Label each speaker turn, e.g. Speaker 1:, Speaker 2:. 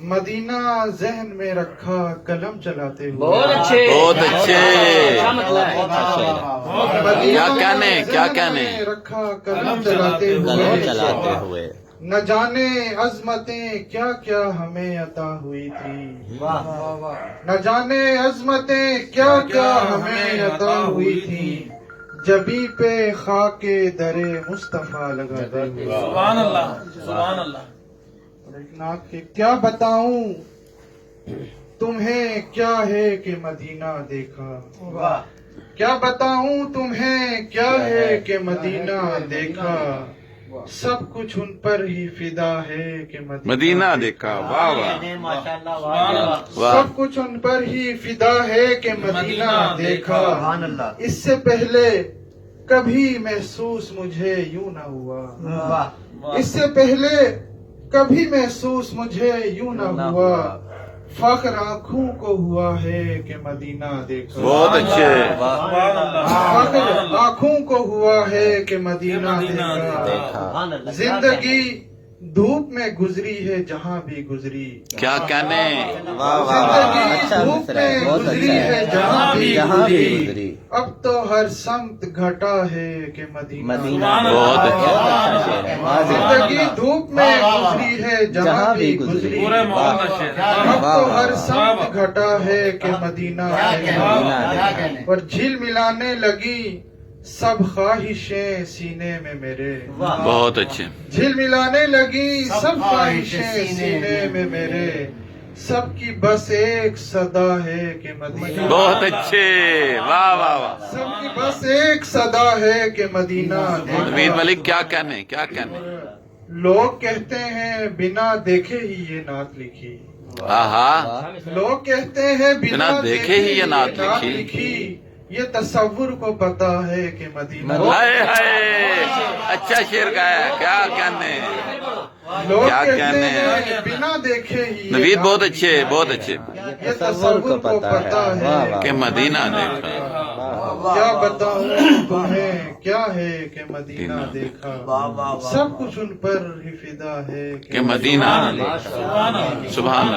Speaker 1: مدینہ ذہن میں رکھا قلم چلاتے ہوئے.
Speaker 2: بہت اچھے
Speaker 3: بہت اچھے.
Speaker 2: اچھا مطلب ہے.
Speaker 3: کیا کہنے کیا کہنے.
Speaker 1: ذہن میں رکھا قلم چلاتے ہوئے. نہ جانے عظمتیں کیا کیا ہمیں عطا ہوئی تھی. نہ جانے عظمتیں کیا کیا ہمیں عطا ہوئی تھی. جبی پہ خاک در مصطفیٰ لگاتے ہوئے.
Speaker 4: سبحان اللہ سبحان اللہ.
Speaker 1: کیا بتاؤں تمہیں کیا ہے کہ مدینہ دیکھا. کیا بتاؤں تمہیں کیا ہے کہ مدینہ دیکھا. سب کچھ ان پر ہی فدا ہے کہ
Speaker 3: مدینہ دیکھا. واہ واہ واہ.
Speaker 1: سب کچھ ان پر ہی فدا ہے کہ مدینہ دیکھا. اس سے پہلے کبھی محسوس مجھے یوں نہ ہوا. اس سے پہلے کبھی محسوس مجھے یوں نہ ہوا. فخر آنکھوں کو ہوا ہے کہ مدینہ دیکھا.
Speaker 3: بہت اچھے.
Speaker 1: فخر آنکھوں کو ہوا ہے کہ مدینہ دیکھا. زندگی دھوپ میں گزری ہے جہاں بھی گزری.
Speaker 3: کیا کہنے.
Speaker 1: زندگی دھوپ میں گزری ہے جہاں بھی گزری. اب تو ہر سمت گھٹا ہے کہ مدینہ.
Speaker 3: بہت اچھے.
Speaker 1: زندگی دھوپ میں گزری ہے جہاں بھی گزری.
Speaker 4: پورے ماحول کا شعر.
Speaker 1: اب تو ہر سمت گھٹا ہے کہ مدینہ. اور جھیل ملانے لگی سب خواہشیں سینے میں میرے.
Speaker 3: بہت اچھے.
Speaker 1: جھیل ملانے لگی سب خواہشیں سینے میں میرے. سب کی بس ایک صدا ہے کہ مدینہ.
Speaker 3: بہت اچھے. واہ واہ واہ.
Speaker 1: سب کی بس ایک صدا ہے کہ مدینہ.
Speaker 3: نوید ملک کیا کہنے کیا کہنے.
Speaker 1: لوگ کہتے ہیں بنا دیکھے ہی یہ نعت لکھی.
Speaker 3: آہا.
Speaker 1: لوگ کہتے ہیں
Speaker 3: بنا دیکھے ہی یہ نعت لکھی.
Speaker 1: یہ تصور کو پتا ہے کہ مدینہ.
Speaker 3: ہائے ہائے. اچھا شعر گایا. کیا کہنے.
Speaker 1: لوگ
Speaker 3: کیا
Speaker 1: کہتے
Speaker 3: کہنے
Speaker 1: ہیں بنا دیکھے ہی یہ
Speaker 3: نوید. بہت
Speaker 1: نعت
Speaker 3: اچھے بہت اچھے.
Speaker 1: یہ تصور کو پتا ہے
Speaker 3: کہ مدینہ دیکھا.
Speaker 1: کیا بتاؤں تمہیں کیا ہے کہ مدینہ دیکھا. سب کچھ ان پر ہی فدا ہے
Speaker 3: کہ مدینہ. سبحان اللہ.